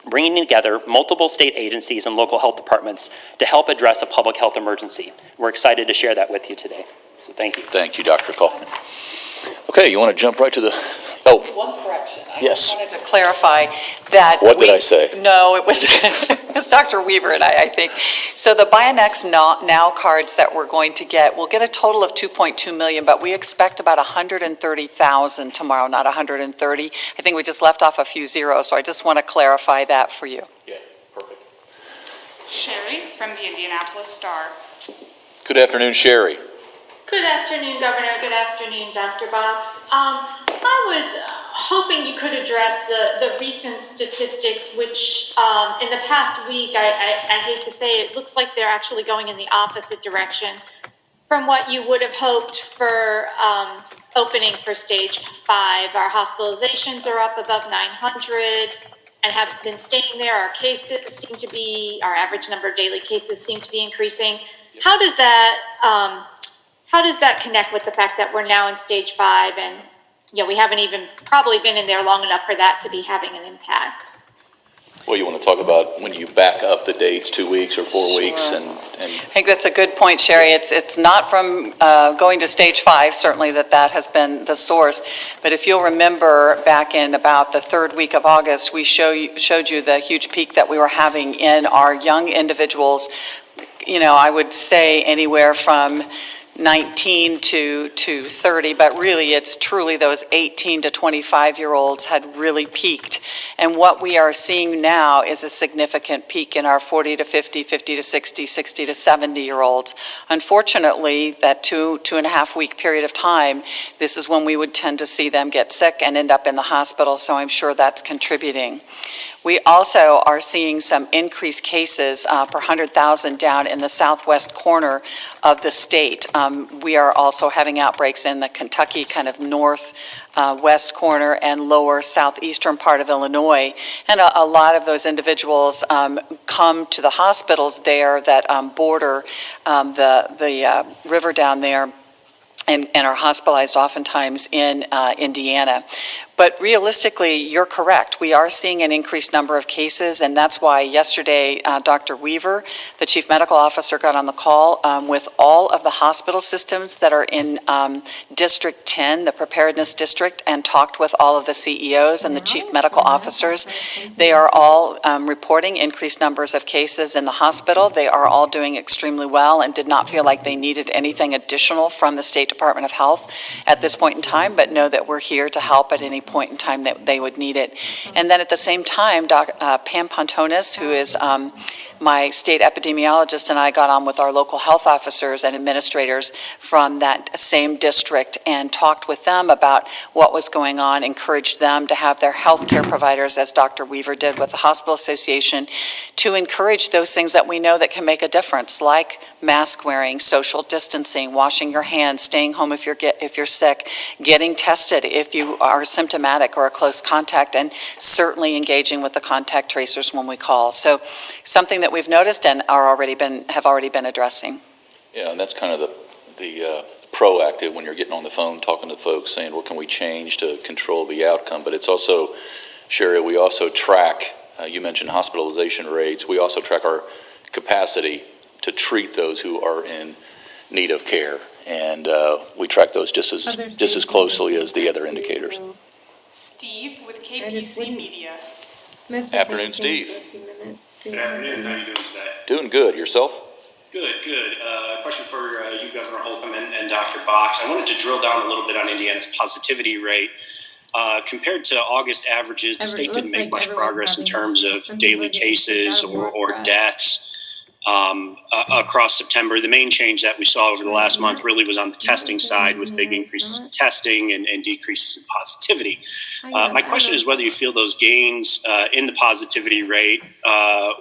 bringing together multiple state agencies and local health departments to help address a public health emergency. We're excited to share that with you today. So thank you. Thank you, Dr. Kaufman. Okay, you want to jump right to the, oh, One correction. I Yes. just wanted to clarify that. What did I say? No, it was, it was Dr. Weaver and I think. So the BioNext Now cards that we're going to get, we'll get a total of 2.2 million, but we expect about 130,000 tomorrow, not 130. I think we just left off a few zeros, so I just want to clarify that for you. yeah, perfect. Sherry from the Indianapolis Star. Good afternoon, Sherry. Good afternoon, Governor. Good afternoon, Dr. Box. I was hoping you could address the recent statistics, which in the past week, I hate to say it, looks like they're actually going in the opposite direction from what you would have hoped for opening for stage 5. Our hospitalizations are up above 900 and have been staying there. Our cases seem to be, our average number of daily cases seem to be increasing. How does that connect with the fact that we're now in stage 5 and, you know, we haven't even probably been in there long enough for that to be having an impact? Well, you want to talk about when you back up the dates, 2 weeks or 4 Sure. weeks and I think that's a good point, Sherry. It's not from going to stage 5, certainly that has been the source. But if you'll remember back in about the 3rd week of August, we showed you the huge peak that we were having in our young individuals. You know, I would say anywhere from 19 to 30, but really it's truly those 18 to 25-year-olds had really peaked. And what we are seeing now is a significant peak in our 40 to 50, 50 to 60, 60 to 70-year-olds. Unfortunately, that 2.5 week period of time, this is when we would tend to see them get sick and end up in the hospital, so I'm sure that's contributing. We also are seeing some increased cases per 100,000 down in the southwest corner of the state. We are also having outbreaks in the Kentucky kind of northwest corner and lower southeastern part of Illinois. And a lot of those individuals come to the hospitals there that border the river down there and are hospitalized oftentimes in Indiana. But realistically, you're correct. We are seeing an increased number of cases, and that's why yesterday Dr. Weaver, the Chief Medical Officer, got on the call with all of the hospital systems that are in District 10, the Preparedness District, and talked with all of the CEOs and the Chief Medical Officers. They are all reporting increased numbers of cases in the hospital. They are all doing extremely well and did not feel like they needed anything additional from the State Department of Health at this point in time, but know that we're here to help at any point in time that they would need it. And then at the same time, Pam Pontonis, who is my state epidemiologist, and I got on with our local health officers and administrators from that same district and talked with them about what was going on, encouraged them to have their healthcare providers, as Dr. Weaver did with the Hospital Association, to encourage those things that we know that can make a difference, like mask wearing, social distancing, washing your hands, staying home if you're sick, getting tested if you are symptomatic or a close contact, and certainly engaging with the contact tracers when we call. So something that we've noticed and have already been addressing. yeah, and that's kind of the proactive when you're getting on the phone talking to folks saying, what can we change to control the outcome? But it's also, Sherry, we also track, you mentioned hospitalization rates, we also track our capacity to treat those who are in need of care. And we track those just as closely as the other indicators. Steve with I just KPC wouldn't- Media. Miss Afternoon, Whitney, Steve. for a few minutes, see Good what afternoon, how are you happens. doing today? Doing good. Yourself? Good, good. Question for you, Governor Holcomb and Dr. Box. I wanted to drill down a little bit on Indiana's positivity rate. Compared to August averages, the state didn't make much progress in terms of daily cases or deaths across September. The main change that we saw over the last month really was on the testing side, with big increases in testing and decreases in positivity. My question is whether you feel those gains in the positivity rate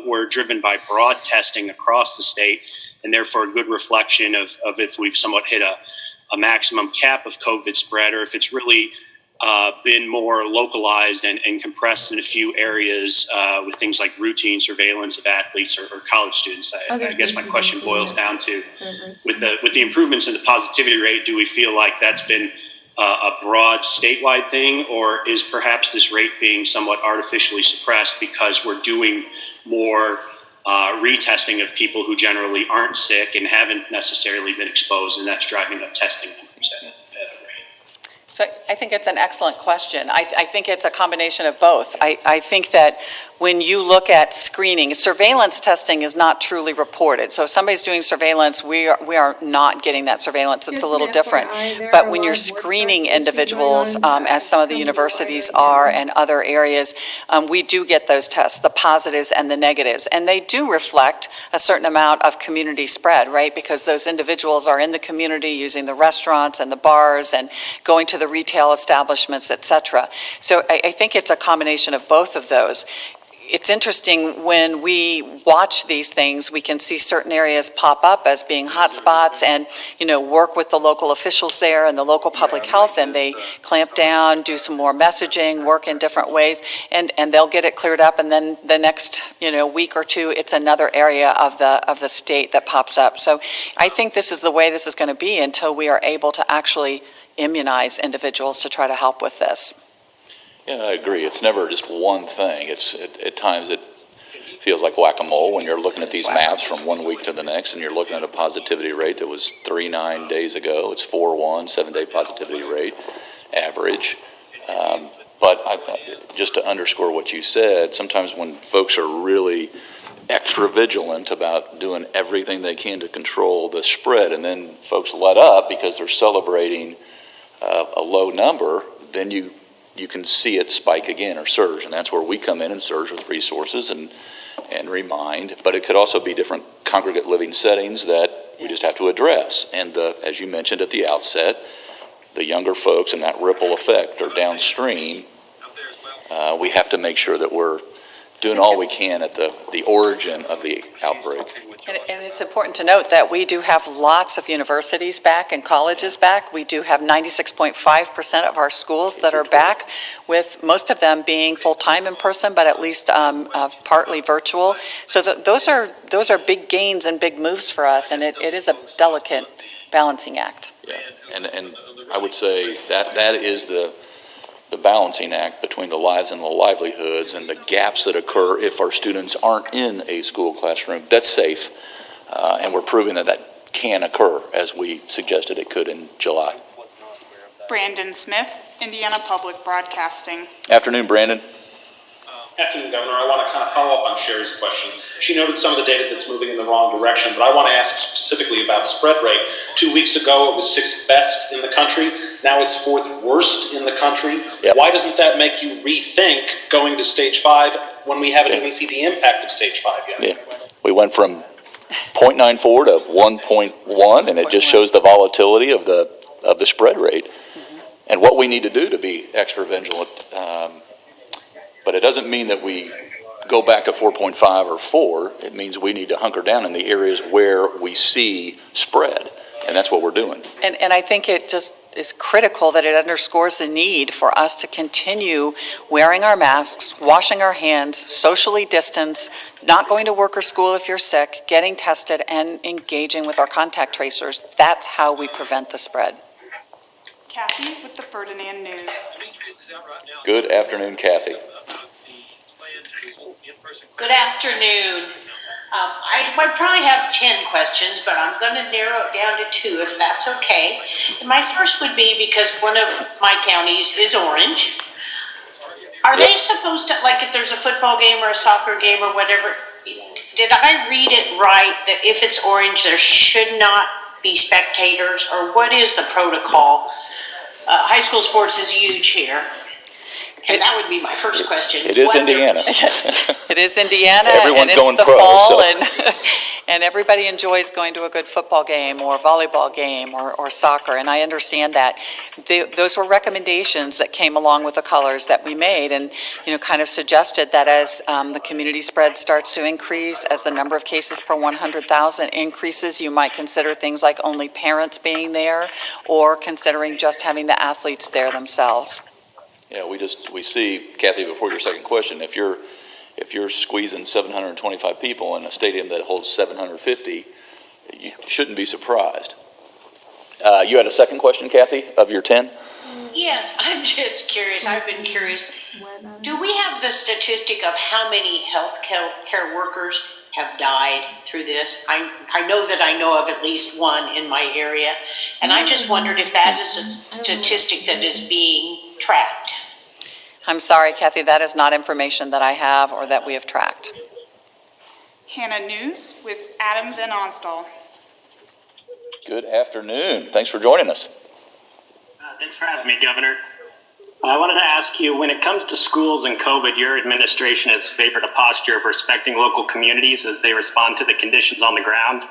were driven by broad testing across the state, and therefore a good reflection of if we've somewhat hit a maximum cap of COVID spread, or if it's really been more localized and compressed in a few areas with things like routine surveillance of athletes or college students. I guess my question boils down to, with the improvements in the positivity rate, do we feel like that's been a broad statewide thing, or is perhaps this rate being somewhat artificially suppressed because we're doing more retesting of people who generally aren't sick and haven't necessarily been exposed, and that's driving up testing numbers at a rate? So I think it's an excellent question. I think it's a combination of both. I think that when you look at screening, surveillance testing is not truly reported. So if somebody's doing surveillance, we are not getting that surveillance. It's a little different. But when you're screening individuals, as some of the universities are and other areas, we do get those tests, the positives and the negatives. And they do reflect a certain amount of community spread, right? Because those individuals are in the community using the restaurants and the bars and going to the retail establishments, et cetera. So I think it's a combination of both of those. It's interesting, when we watch these things, we can see certain areas pop up as being hot spots and, work with the local officials there and the local public health, and they clamp down, do some more messaging, work in different ways, and they'll get it cleared up, and then the next, week or two, it's another area of the state that pops up. So I think this is the way this is going to be until we are able to actually immunize individuals to try to help with this. Yeah, I agree. It's never just one thing. At times it feels like whack-a-mole when you're looking at these maps from one week to the next, and you're looking at a positivity rate that was 3.9 days ago. It's 4.1, 7-day positivity rate average. But just to underscore what you said, sometimes when folks are really extra vigilant about doing everything they can to control the spread, and then folks let up because they're celebrating a low number, then you can see it spike again or surge, and that's where we come in and surge with resources and remind. But it could also be different congregate living settings that we just have to address. And as you mentioned at the outset, the younger folks and that ripple effect or downstream, we have to make sure that we're doing all we can at the origin of the outbreak. And it's important to note that we do have lots of universities back and colleges back. We do have 96.5% of our schools that are back, with most of them being full-time in person, but at least partly virtual. So those are big gains and big moves for us, and it is a delicate balancing act. Yeah, and I would say that is the balancing act between the lives and the livelihoods and the gaps that occur if our students aren't in a school classroom that's safe. And we're proving that can occur, as we suggested it could in July. Brandon Smith, Indiana Public Broadcasting. Afternoon, Brandon. Afternoon, Governor. I want to kind of follow up on Sherry's question. She noted some of the data that's moving in the wrong direction, but I want to ask specifically about spread rate. 2 weeks ago, it was 6th best in the country. Now it's 4th worst in the country. Yep. Why doesn't that make you rethink going to stage 5 when we haven't even seen the impact of stage 5 yet? Yeah, we went from 0.94 to 1.1, and it just shows the volatility of the spread rate and what we need to do to be extra vigilant. But it doesn't mean that we go back to 4.5 or 4. It means we need to hunker down in the areas where we see spread, and that's what we're doing. And I think it just is critical that it underscores the need for us to continue wearing our masks, washing our hands, socially distance, not going to work or school if you're sick, getting tested, and engaging with our contact tracers. That's how we prevent the spread. Kathy with the Ferdinand News. Good afternoon, Kathy. Good afternoon. I probably have 10 questions, but I'm going to narrow it down to 2 if that's okay. And my first would be because one of my counties is orange. Are they supposed to, like if there's a football game or a soccer game or whatever, did I read it right that if it's orange there should not be spectators, or what is the protocol? High school sports is huge here. And that would be my first question. It is Indiana. It is Indiana, Everyone's and it's going the pro, fall, so. and everybody enjoys going to a good football game or volleyball game or soccer, and I understand that. Those were recommendations that came along with the colors that we made, and, kind of suggested that as the community spread starts to increase, as the number of cases per 100,000 increases, you might consider things like only parents being there, or considering just having the athletes there themselves. Yeah, we see, Kathy, before your second question, if you're squeezing 725 people in a stadium that holds 750, you shouldn't be surprised. You had a second question, Kathy, of your 10? Yes, I'm just curious. I've been curious. Do we have the statistic of how many health care workers have died through this? I know that I know of at least one in my area, and I just wondered if that is a statistic that is being tracked. I'm sorry, Kathy, that is not information that I have or that we have tracked. Hannah News with Adam Van Osdal. Good afternoon. Thanks for joining us. Thanks for having me, Governor. I wanted to ask you, when it comes to schools and COVID, your administration has favored a posture of respecting local communities as they respond to the conditions on the ground.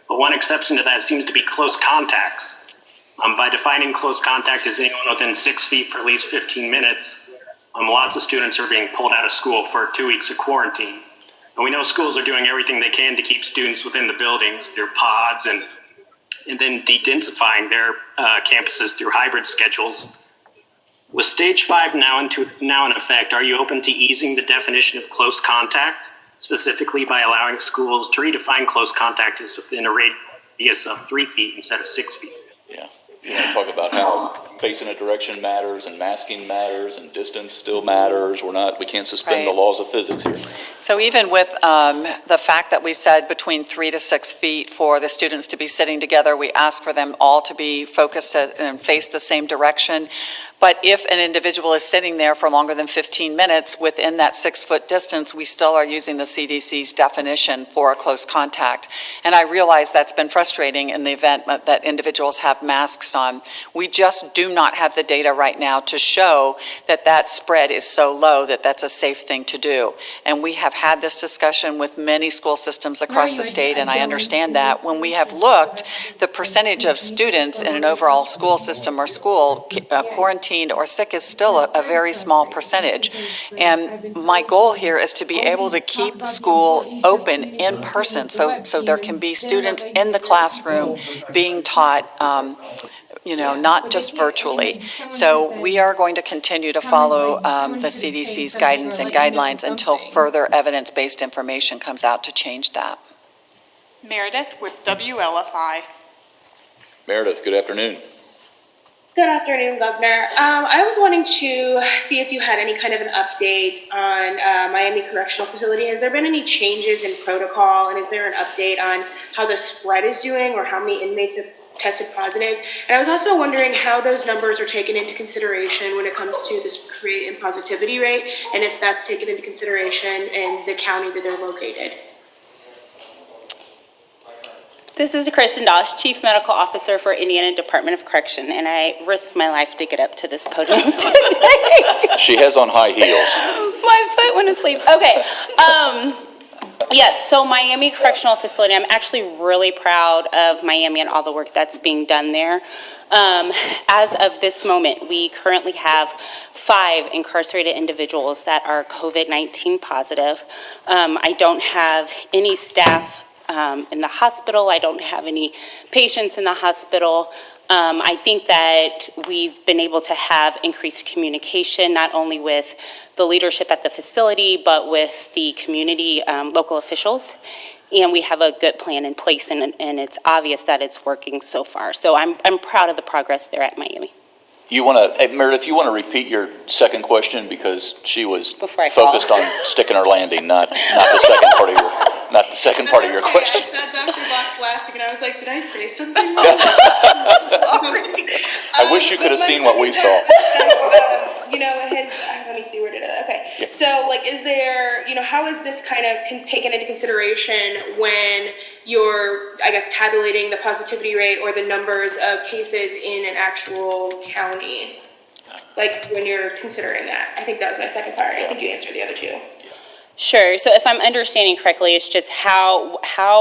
But one exception to that seems to be close contacts. By defining close contact as anyone within 6 feet for at least 15 minutes, lots of students are being pulled out of school for 2 weeks of quarantine. And we know schools are doing everything they can to keep students within the buildings through pods and then de-densifying their campuses through hybrid schedules. With stage 5 now in effect, are you open to easing the definition of close contact, specifically by allowing schools to redefine close contact as within a radius of 3 feet instead of 6 feet? Yeah. You want to talk about how facing a direction matters and masking matters and distance still matters. We can't suspend the laws of physics here. So even with the fact that we said between 3 to 6 feet for the students to be sitting together, we ask for them all to be focused and face the same direction. But if an individual is sitting there for longer than 15 minutes within that 6-foot distance, we still are using the CDC's definition for a close contact. And I realize that's been frustrating in the event that individuals have masks on. We just do not have the data right now to show that that spread is so low that that's a safe thing to do. And we have had this discussion with many school systems across the state, and I understand that. When we have looked, the percentage of students in an overall school system or school quarantined or sick is still a very small percentage. And my goal here is to be able to keep school open in person so there can be students in the classroom being taught not just virtually. So we are going to continue to follow the CDC's guidance and guidelines until further evidence-based information comes out to change that. Meredith with WLFI. Meredith, good afternoon. Good afternoon, Governor. I was wanting to see if you had any kind of an update on Miami Correctional Facility. Has there been any changes in protocol, and is there an update on how the spread is doing or how many inmates have tested positive? And I was also wondering how those numbers are taken into consideration when it comes to this rate and positivity rate, and if that's taken into consideration in the county that they're located. This is Kristen Dosh, Chief Medical Officer for Indiana Department of Correction, and I risked my life to get up to this podium today. She has on high heels. My foot went asleep. Okay. Yes, so Miami Correctional Facility, I'm actually really proud of Miami and all the work that's being done there. As of this moment, we currently have 5 incarcerated individuals that are COVID-19 positive. I don't have any staff in the hospital. I don't have any patients in the hospital. I think that we've been able to have increased communication, not only with the leadership at the facility, but with the community, local officials. And we have a good plan in place, and it's obvious that it's working so far. So I'm proud of the progress there at Miami. Meredith, you want to repeat your second question, because she was focused on sticking her landing, not the second part of second part of your question. I saw Dr. Box laughing, and I was like, did I say something wrong? I wish you could have seen what we saw. You know, let me see, where did it, okay. Yeah. So, like, is there, how is this kind of taken into consideration when you're, I guess, tabulating the positivity rate or the numbers of cases in an actual county? Like, when you're considering that? I think that was my second part. I think you answered the other two. Sure. So if I'm understanding correctly, it's just how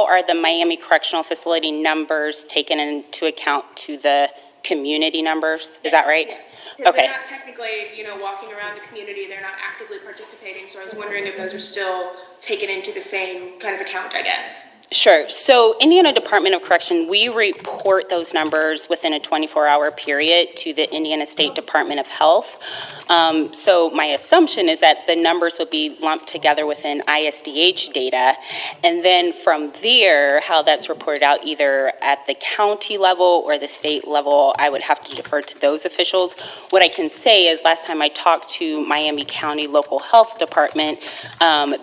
are the Miami Correctional Facility numbers taken into account to the community numbers? Is that right? Yeah. Because Okay. they're not technically, walking around the community, they're not actively participating, so I was wondering if those are still taken into the same kind of account, I guess. Sure. So Indiana Department of Correction, we report those numbers within a 24-hour period to the Indiana State Department of Health. So my assumption is that the numbers would be lumped together within ISDH data. And then from there, how that's reported out either at the county level or the state level, I would have to defer to those officials. What I can say is last time I talked to Miami County Local Health Department,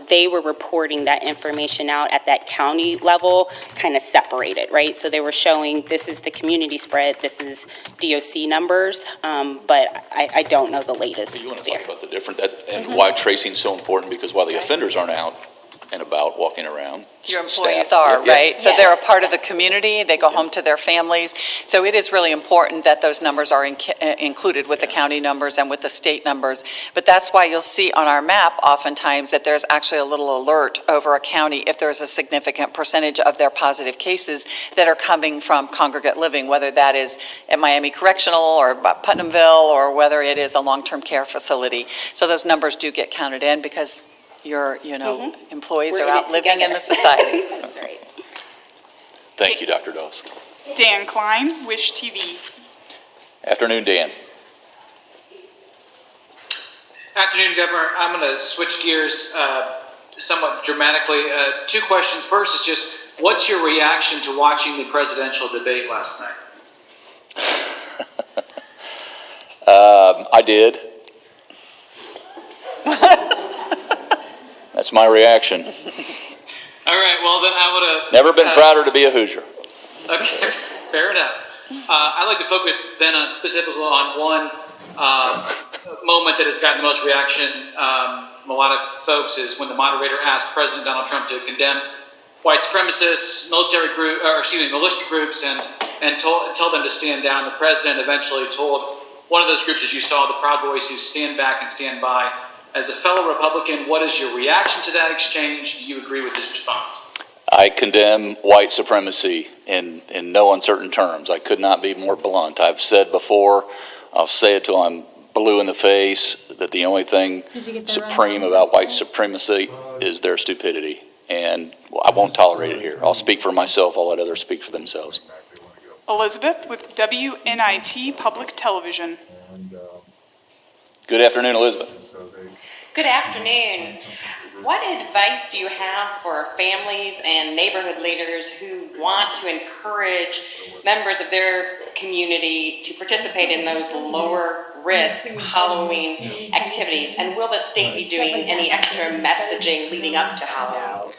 they were reporting that information out at that county level, kind of separated, right? So they were showing this is the community spread, this is DOC numbers, but I don't know the latest. You want to talk about the difference and why tracing is so important, because while the offenders aren't out and about walking around, Your employees staff, are, yeah. right? So they're a part of the community, they go home to their families. So it is really important that those numbers are included with the county numbers and with the state numbers. But that's why you'll see on our map oftentimes that there's actually a little alert over a county if there's a significant percentage of their positive cases that are coming from congregate living, whether that is at Miami Correctional or Putnamville, or whether it is a long-term care facility. So those numbers do get counted in because your, employees We're are in out it living in together. the society. That's right. Thank you, Dr. Doss. Dan Klein, Wish TV. Afternoon, Dan. Afternoon, Governor. I'm going to switch gears somewhat dramatically. Two questions. First is just, what's your reaction to watching the presidential debate last night? I did. That's my reaction. All right, well, then I would have... Never been prouder to be a Hoosier. Okay, fair enough. I'd like to focus then specifically on one moment that has gotten the most reaction from a lot of folks, is when the moderator asked President Donald Trump to condemn white supremacists, militia groups, and tell them to stand down. The president eventually told one of those groups, as you saw, the Proud Boys, to stand back and stand by. As a fellow Republican, what is your reaction to that exchange? Do you agree with his response? I condemn white supremacy in no uncertain terms. I could not be more blunt. I've said before, I'll say it till I'm blue in the face, that the only thing supreme about white supremacy is their stupidity. And I won't tolerate it here. I'll speak for myself. I'll let others speak for themselves. Elizabeth with WNIT Public Television. Good afternoon, Elizabeth. Good afternoon. What advice do you have for families and neighborhood leaders who want to encourage members of their community to participate in those lower risk Halloween activities? And will the state be doing any extra messaging leading up to Halloween?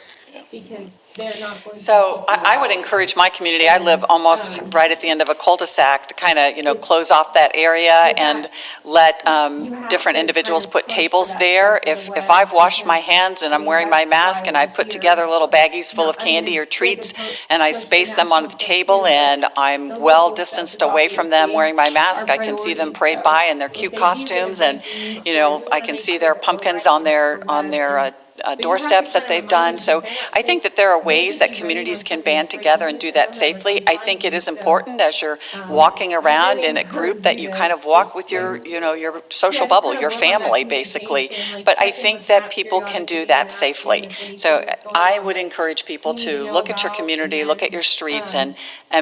So I would encourage my community, I live almost right at the end of a cul-de-sac, to kind of, close off that area and let different individuals put tables there. If I've washed my hands and I'm wearing my mask and I put together little baggies full of candy or treats and I space them on the table and I'm well distanced away from them wearing my mask, I can see them parade by in their cute costumes and, I can see their pumpkins on their doorsteps that they've done. So I think that there are ways that communities can band together and do that safely. I think it is important as you're walking around in a group that you kind of walk with your social bubble, your family basically. But I think that people can do that safely. So I would encourage people to look at your community, look at your streets and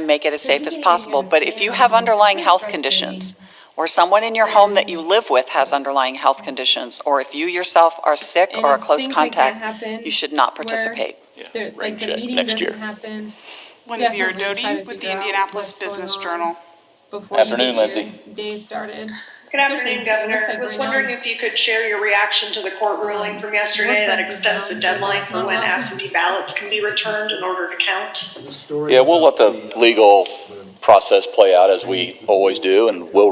make it as safe as possible. But if you have underlying health conditions, or someone in your home that you live with has underlying health conditions, or if you yourself are sick or a close contact, you should not participate. Rain check next year. Lindsay Erdody with the Indianapolis Business Journal. Afternoon, Lindsay. Day started. Good afternoon, Governor. I was wondering if you could share your reaction to the court ruling from yesterday that extends the deadline for when absentee ballots can be returned in order to count. Yeah, we'll let the legal process play out as we always do, and we'll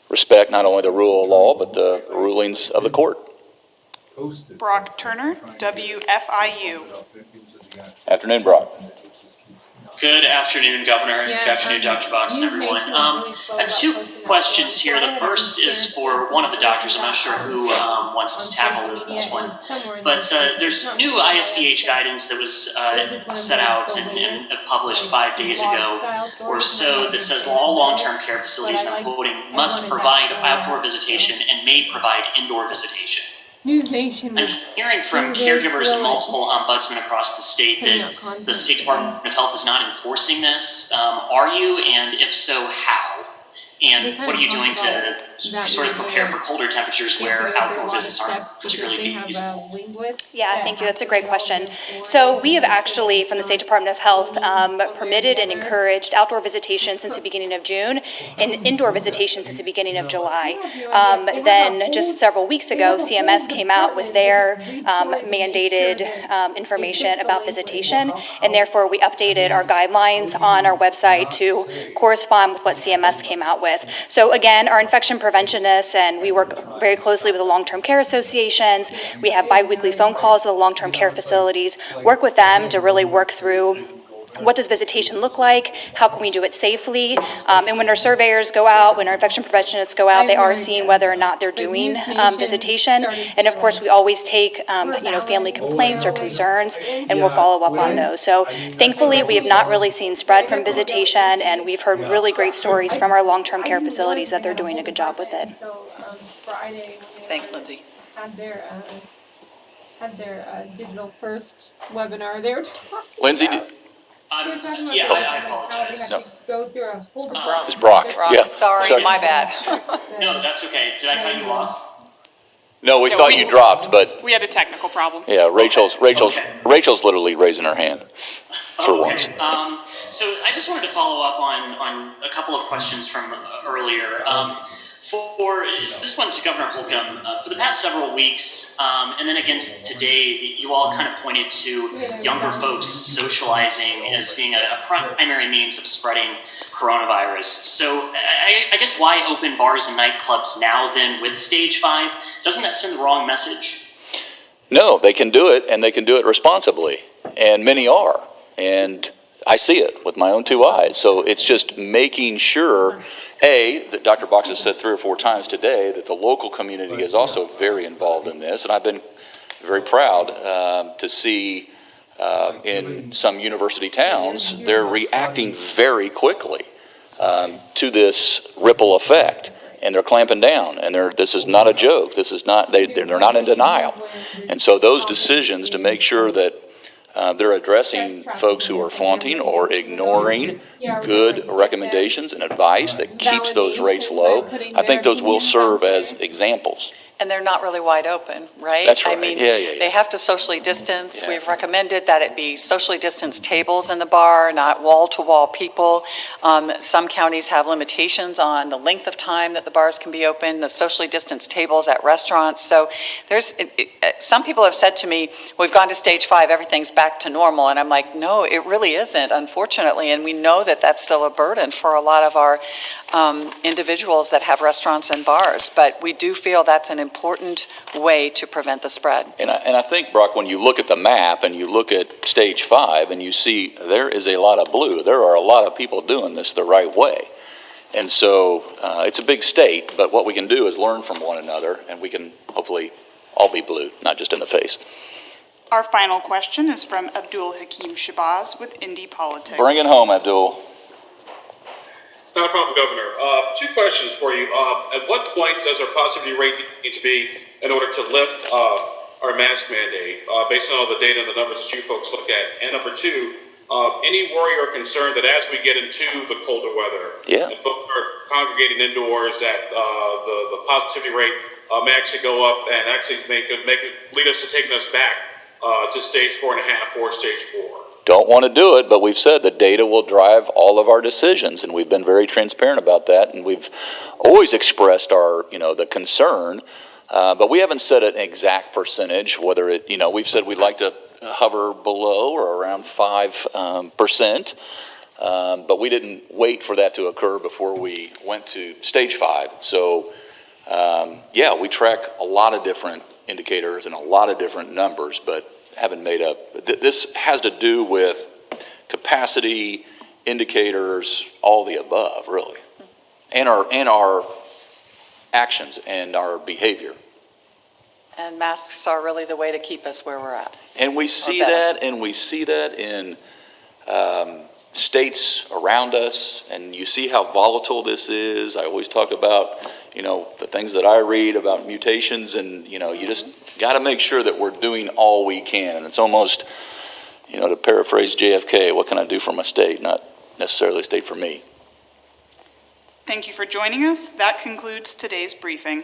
respect not only the rule of law, but the rulings of the court. Brock Turner, WFIU. Afternoon, Brock. Good afternoon, Governor. Good afternoon, Dr. Box and everyone. I have two questions here. The first is for one of the doctors. I'm not sure who wants to tackle this one. But there's new ISDH guidance that was set out and published 5 days ago or so that says all long-term care facilities, and I'm quoting, must provide outdoor visitation and may provide indoor visitation. News Nation. I'm hearing from caregivers and multiple ombudsmen across the state that the State Department of Health is not enforcing this. Are you? And if so, how? And what are you doing to sort of prepare for colder temperatures where outdoor visits aren't particularly feasible? Yeah, thank you. That's a great question. So we have actually, from the State Department of Health, permitted and encouraged outdoor visitation since the beginning of June and indoor visitation since the beginning of July. Then just several weeks ago, CMS came out with their mandated information about visitation, and therefore we updated our guidelines on our website to correspond with what CMS came out with. So again, our infection preventionists, and we work very closely with the long-term care associations. We have bi-weekly phone calls with the long-term care facilities, work with them to really work through what does visitation look like, how can we do it safely, and when our surveyors go out, when our infection preventionists go out, they are seeing whether or not they're doing visitation. And of course, we always take family complaints or concerns, and we'll follow up on those. So thankfully, we have not really seen spread from visitation, and we've heard really great stories from our long-term care facilities that they're doing a good job with it. Thanks, Lindsay. Had their digital first webinar. They were talking Lindsay, about, I apologize. How we have to go through a whole different. It's Brock. Yeah. Sorry, my bad. No, that's okay. Did I cut you off? No, we thought you dropped, but We had a technical problem. yeah, Rachel's literally raising her hand for once. So I just wanted to follow up on a couple of questions from earlier. For this one to Governor Holcomb, for the past several weeks, and then again today, you all kind of pointed to younger folks socializing as being a primary means of spreading coronavirus. So I guess why open bars and nightclubs now then with stage 5? Doesn't that send the wrong message? No, they can do it, and they can do it responsibly, and many are, and I see it with my own 2 eyes. So it's just making sure, that Dr. Box has said 3 or 4 times today, that the local community is also very involved in this, and I've been very proud to see in some university towns, they're reacting very quickly to this ripple effect, and they're clamping down, and this is not a joke. This is not, they're not in denial. And so those decisions to make sure that they're addressing folks who are flaunting or ignoring good recommendations and advice that keeps those rates low, I think those will serve as examples. And they're not really wide open, right? That's right. I mean, Yeah. they have to socially distance. We've recommended that it be socially distanced tables in the bar, not wall-to-wall people. Some counties have limitations on the length of time that the bars can be open, the socially distanced tables at restaurants. So some people have said to me, we've gone to stage 5, everything's back to normal. And I'm like, no, it really isn't, unfortunately. And we know that that's still a burden for a lot of our individuals that have restaurants and bars. But we do feel that's an important way to prevent the spread. And I think, Brock, when you look at the map and you look at stage 5 and you see there is a lot of blue, there are a lot of people doing this the right way. And so it's a big state, but what we can do is learn from one another, and we can hopefully all be blue, not just in the face. Our final question is from Abdul Hakim Shabazz with Indy Politics. Bring it home, Abdul. Not a problem, Governor. 2 questions for you. At what point does our positivity rate need to be in order to lift our mask mandate, based on all the data and the numbers that you folks look at? And number 2, any worry or concern that as we get into the colder weather, and folks are congregating indoors, that the positivity rate may actually go up and actually lead us to taking us back to stage 4.5 or stage 4? don't want to do it, but we've said the data will drive all of our decisions, and we've been very transparent about that, and we've always expressed our, the concern, but we haven't set an exact percentage, whether it, we've said we'd like to hover below or around 5%, but we didn't wait for that to occur before we went to stage 5. So, yeah, we track a lot of different indicators and a lot of different numbers, but haven't made up. This has to do with capacity, indicators, all the above, really, and our actions and our behavior. And masks are really the way to keep us where we're at. And we see that, in states around us, and you see how volatile this is. I always talk about, the things that I read about mutations, and, you just got to make sure that we're doing all we can. And it's almost, to paraphrase JFK, what can I do for my state, not necessarily a state for me. Thank you for joining us. That concludes today's briefing.